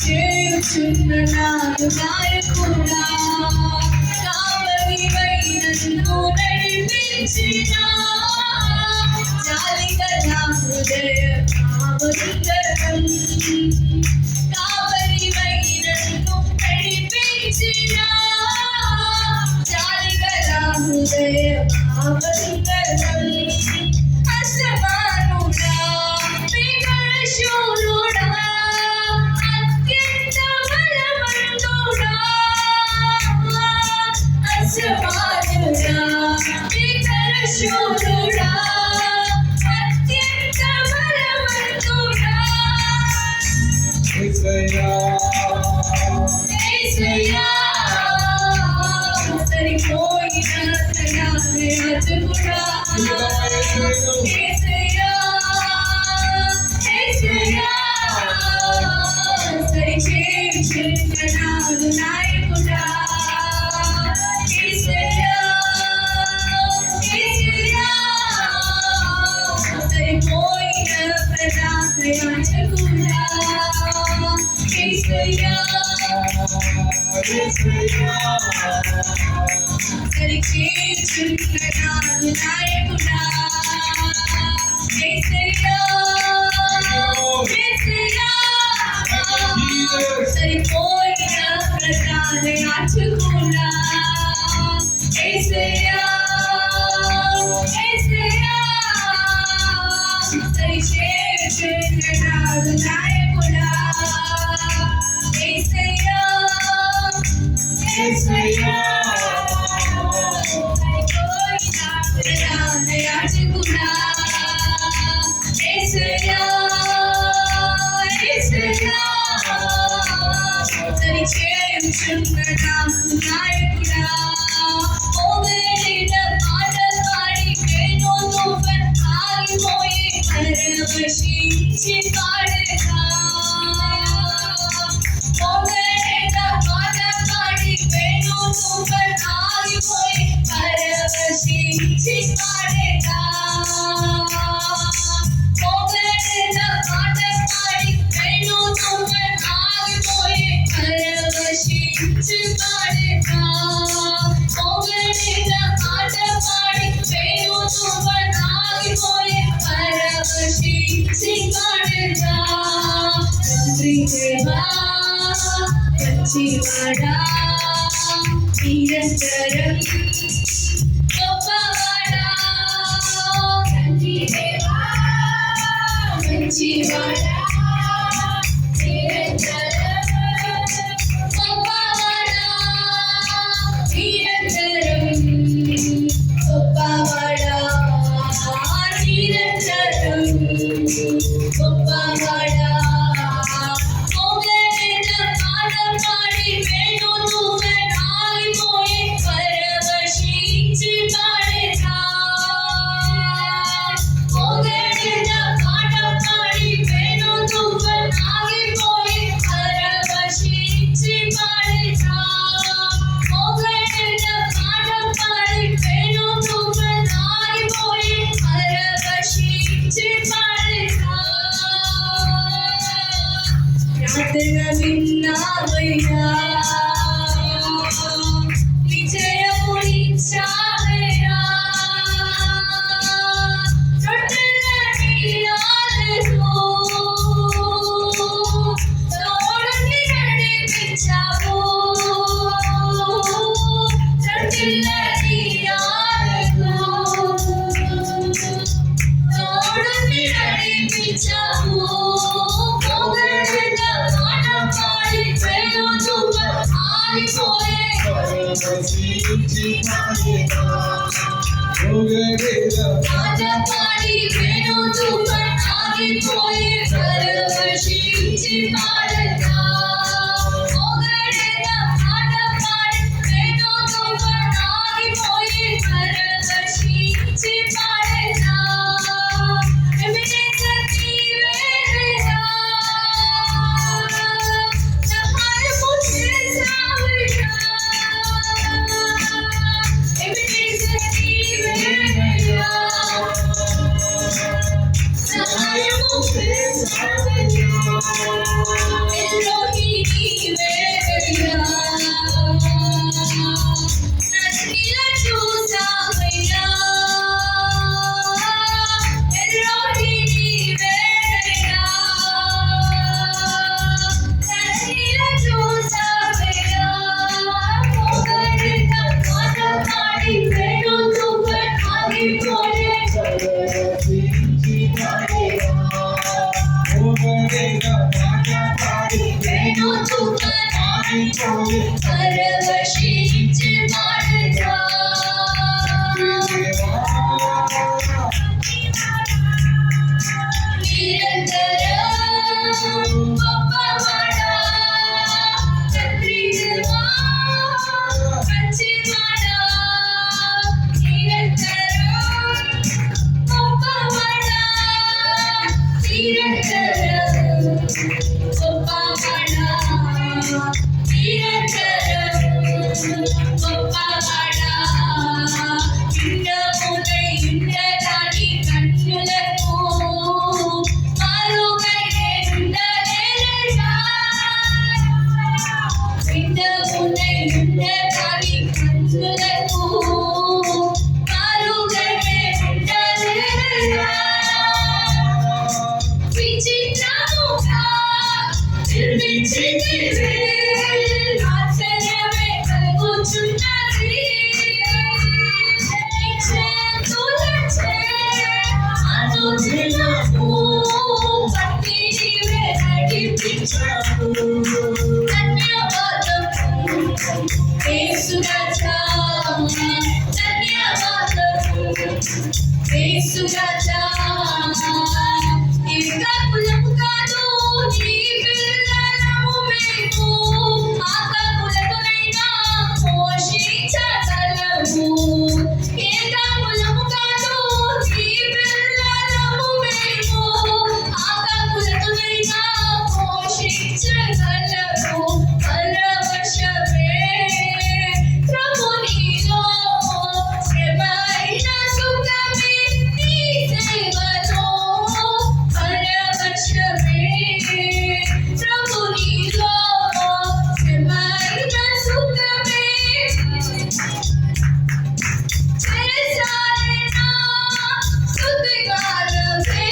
చేయుచున్న నాయకుడా కావలివై నన్ను నడిపించిన జాలిగల హృదయ భావంతరం కావలివై నన్ను నడిపించిన జాలిగల హృదయ భావంతరం అసమానుడా విమర్శుడా అత్యంత బలవంతుడా అసమానుడా విమర్శుడా అత్యంత బలవంతుడా యేసయ్యా యేసయ్యా సరిపోయిన తయారుగా యేసయ్యా యేసయ్యా సరిచేయుచున్న నాయకుడా యేసయ్యా యేసయ్యా సరిపోయిన ప్రధాన యాజకుడా యేసయ్యా యేసయ్యా సరిచేయుచున్న నాయకుడా యేసయ్యా యేసయ్యా సరిపోయిన ప్రధాన యాజకుడా యేసయ్యా యేసయ్యా సరిచేయుచున్న నాయకుడా యేసయ్యా యేసయ్యా సరిపోయిన ప్రధాన యాజకుడా యేసయ్యా యేసయ్యా సరిచేయుచున్న నాయకుడా ఓవేళ పాట పాడి వేణు తుఫాన్ ఆగిపోయి పరవశించి పాడేదా ఓవేళ పాట పాడి వేణు తుఫాన్ ఆగిపోయి పరవశించి పాడేదా ఓవేళ పాట పాడి వేణు తుఫాన్ ఆగిపోయి పరవశించి పాడేదా ఓవేళ పాట పాడి వేణు తుఫాన్ ఆగిపోయి పరవశించి పాడేదా తండ్రి దేవా మంచివాడా నిరంతరం గొప్పవాడా తండ్రి దేవా మంచివాడా నిరంతరం గొప్పవాడా నిరంతరం గొప్పవాడా నిరంతరం గొప్పవాడా ఓవేళ పాట పాడి వేణు తుఫాన్ ఆగిపోయి పరవశించి పాడేదా ఓవేళ పాట పాడి వేణు తుఫాన్ ఆగిపోయి పరవశించి పాడేదా ఓవేళ పాట పాడి వేణు తుఫాన్ ఆగిపోయి పరవశించి పాడేదా ప్రార్థన విన్నావయ్యా విజయమునిచ్చావయ్యా రొట్టెల నీళ్ళతో తోడుని నడిపించావు రొట్టెల నీళ్ళతో తోడుని నడిపించావు పాడి వేణు తుఫాన్ ఆగిపోయి పరవశించి పాడేదా ఓవేళ పాట పాడి వేణు తుఫాన్ ఆగిపోయి పరవశించి పాడేదా ఎబెనేజర్ నీవేనా సహాయము చేసావయ్యా ఎబెనేజర్ నీవేనా సహాయము చేసావయ్యా ఎలోహి పరవశించి పాడగా నిరంతరం గొప్పవాడా తండ్రి దేవా మంచివాడా నిరంతరం గొప్పవాడా నిరంతరం గొప్పవాడా నిరంతరం గొప్పవాడా యుద్ధమునై యుద్ధదాని కన్నులకు మారుగైనే ఉండలేదా యుద్ధమునై యుద్ధదాని కన్నులకు మారుగైనే ఉండలేదా విచిత్రముగా నిర్మించితివే ఆశ్చర్యమే కలుగుచున్నది నీ చేతులచే అనుదినము పట్టి నీవే నడిపించావు ధన్యవాదము యేసు రాజా ధన్యవాదము యేసు రాజా ఇంకా కులము కాదు నీ పిల్లలము మేము ఆకములతోనైనా పోషించగలము ఇంకా కులము కాదు నీ పిల్లలము మేము ఆకములతోనైనా పోషించగలము పరవశమే ప్రభు నీలో శ్రమైన సుఖమే నీ సేవలో పరవశమే ప్రభు నీలో శ్రమైన సుఖమే చెరసాలైనా స్తుతిగానమే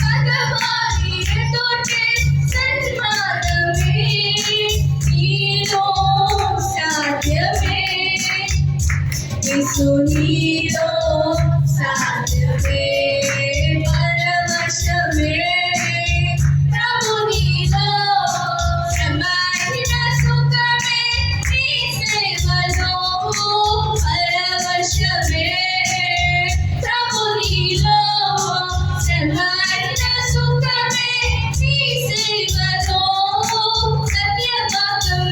పదవారి ఎదుటే సన్మానమే నీలో సాధ్యమే యేసు నీలో సాధ్యమే పరవశమే ప్రభు నీలో శ్రమైన సుఖమే నీ సేవలో పరవశమే ప్రభు నీలో శ్రమైన సుఖమే నీ సేవలో ధన్యవాదం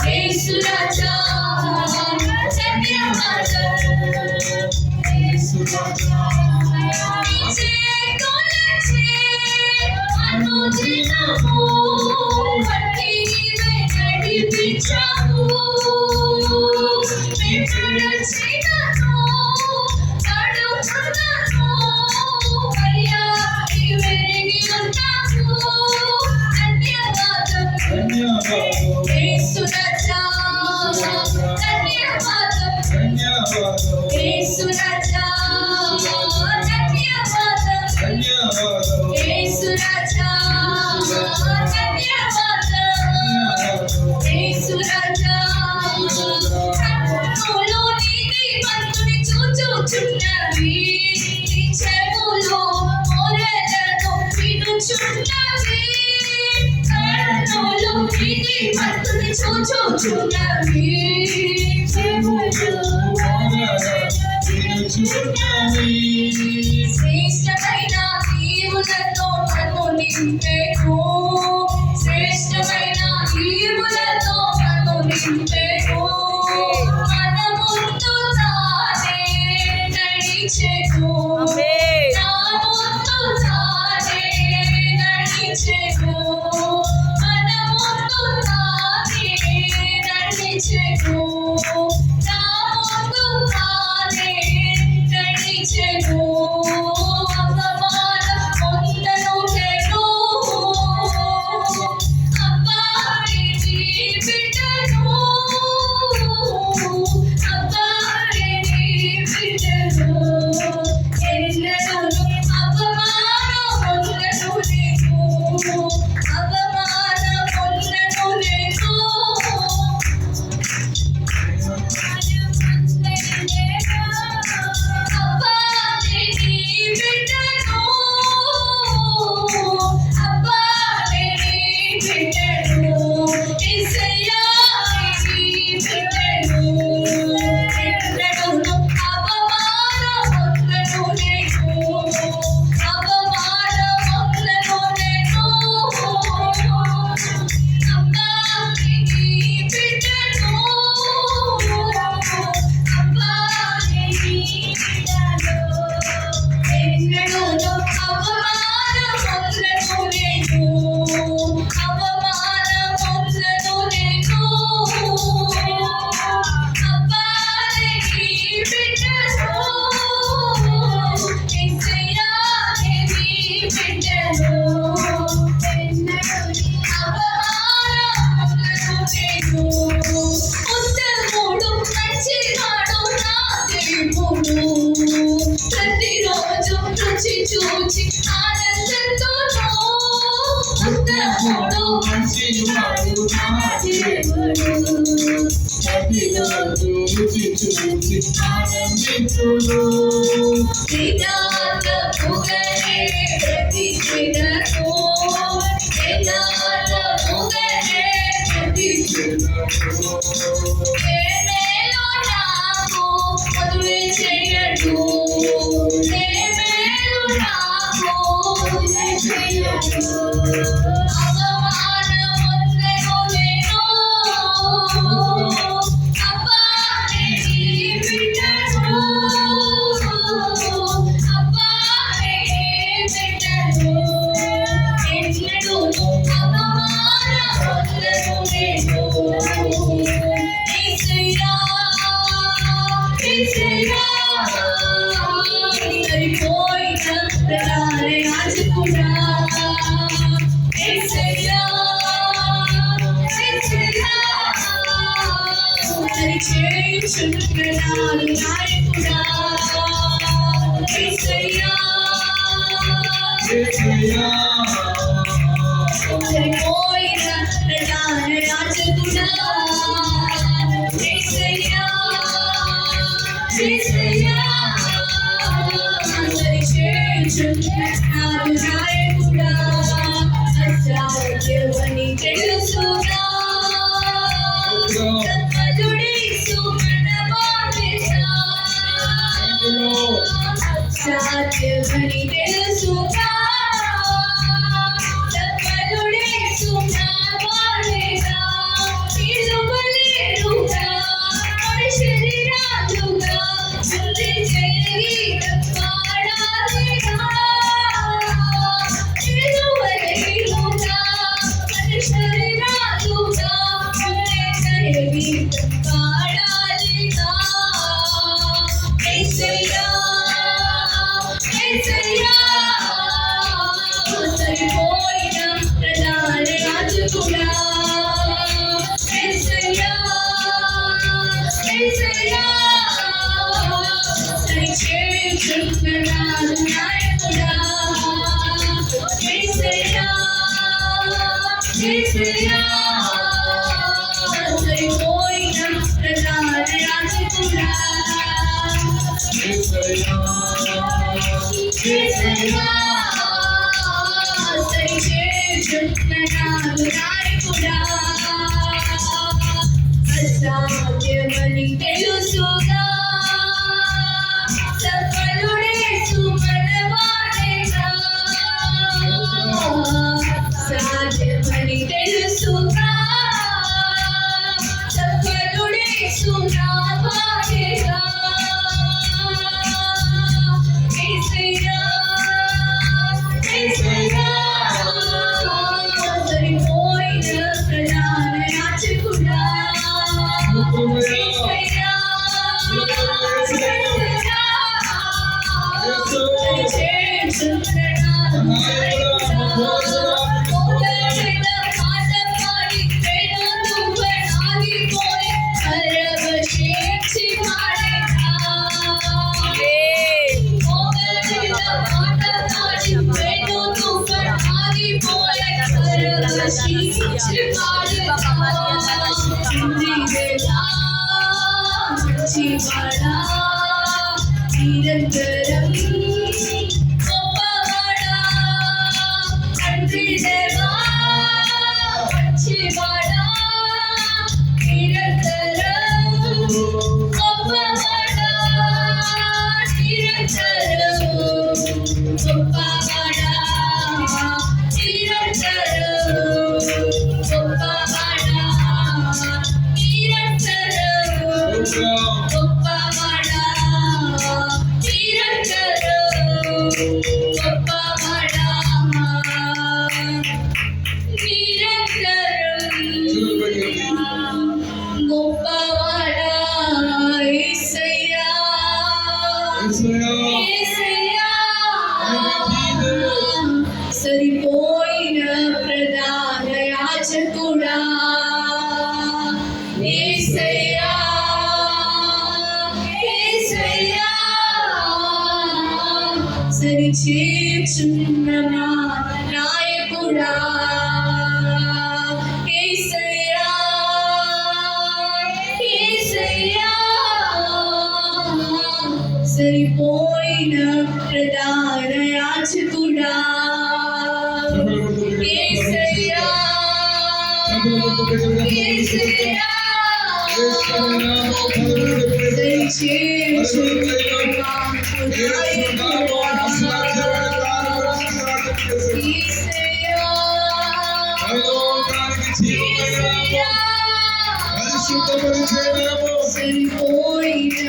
యేసు రాజా ధన్యవాదం యేసు రాజా నీ చేతులచే అనుదినము పట్టి నీవే నడిపించావు విడుదలచినను అడుగుతున్నాను అయ్యా నీవే ఎరిగి ఉంటావు ధన్యవాదం యేసు రాజా ధన్యవాదం యేసు రాజా ధన్యవాదం యేసు రాజా ధన్యవాదం యేసు రాజా కన్నులు నీతిమంతుని చూచుచున్నవి నీ చెవులు మొరలను వినుచున్నవి కన్నులు నీతిమంతుని చూచుచున్నవి చెవులు శ్రేష్టమైన ఈవులతో నన్ను నింపెను శ్రేష్టమైన ఈవులతో నన్ను నింపెను మన ముందు తానే నడిచెను నా ముందు తానే నడిచెను మన ముందు తానే నడిచెను నా ముందు తానే నడిచెను చూచి ఆనందంతోనూ ఉత్తముడు మంచివాడు నా దేవుడు ప్రతిరోజు రుచి చూచి ఆనందించును నిదాన పొగరే ప్రతి దినము నిదాన పొగరే ప్రతి మేలు నాకు మధువే చేయడు మేలు నాకు మధువే చేయడు అవమానముందెను నేను అబ్బా నీ బిడ్డను అబ్బా నీ బిడ్డను ఎన్నడూ అవమానముందెను నేను యేసయ్యా యేసయ్యా సరిపోయిన ప్రధాన యాజకుడా యేసయ్యా యేసయ్యా సరిచేయుచున్న ప్రధాన నాయకుడా యేసయ్యా యేసయ్యా సరిపోయిన ప్రధాన యాజకుడా యేసయ్యా యేసయ్యా సరిచేయుచున్న ప్రధాన నాయకుడా అసాధ్యమని తెలుసుగా సత్వదుడేసు మనవాడేసా అసాధ్యమని తెలుసుగా సత్వదుడేసు మనవాడేసా ఇరువలేరుగా శరీరాలుగా ముందే చెయ్యి పాడాలిగా ఇరువలేరుగా శరీరాలుగా ముందే చెయ్యి పాడాలిగా యేసయ్యా యేసయ్యా సరిపోయిన ప్రధాన యాజకుడా యేసయ్యా యేసయ్యా సరిచేయుచున్న నాయకుడా యేసయ్యా యేసయ్యా సరిపోయిన ప్రధాన యాజకుడా యేసయ్యా యేసయ్యా సరిచేయుచున్న నాయకుడా అసాధ్యమని తెలుసుగా సఫలుడేసు మనవాడేగా సాధ్యమని తెలుసుగా సఫలుడేసు నావాడేగా యేసయ్యా యేసయ్యా సరిపోయిన ప్రధాన యాజకుడా యేసయ్యా సరిచేయుచున్న నాయకుడా పాట పాడి వేణు నువ్వెనాగిపోయే పరవశించి పాడేనా పాట పాడి వేణు నువ్వెనాగిపోయే పరవశించి పాడేనా మంచివాడా నిరంతరం గొప్పవాడా తండ్రి దేవా మంచివాడా నిరంతరం గొప్పవాడా నిరంతరం గొప్పవాడా నిరంతరం గొప్పవాడా నిరంతరం గొప్పవాడా నిరంతరం గొప్పవాడా నిరంతరం గొప్పవాడా యేసయ్యా యేసయ్యా సరిపోయిన ప్రధాన యాజకుడా యేసయ్యా యేసయ్యా సరిచేయుచున్న చేర్చున్న మా నాయకుడా యేసయ్యా యేసయ్యా సరిపోయిన ప్రధాన యాజకుడా యేసయ్యా యేసయ్యా సరిపోయిన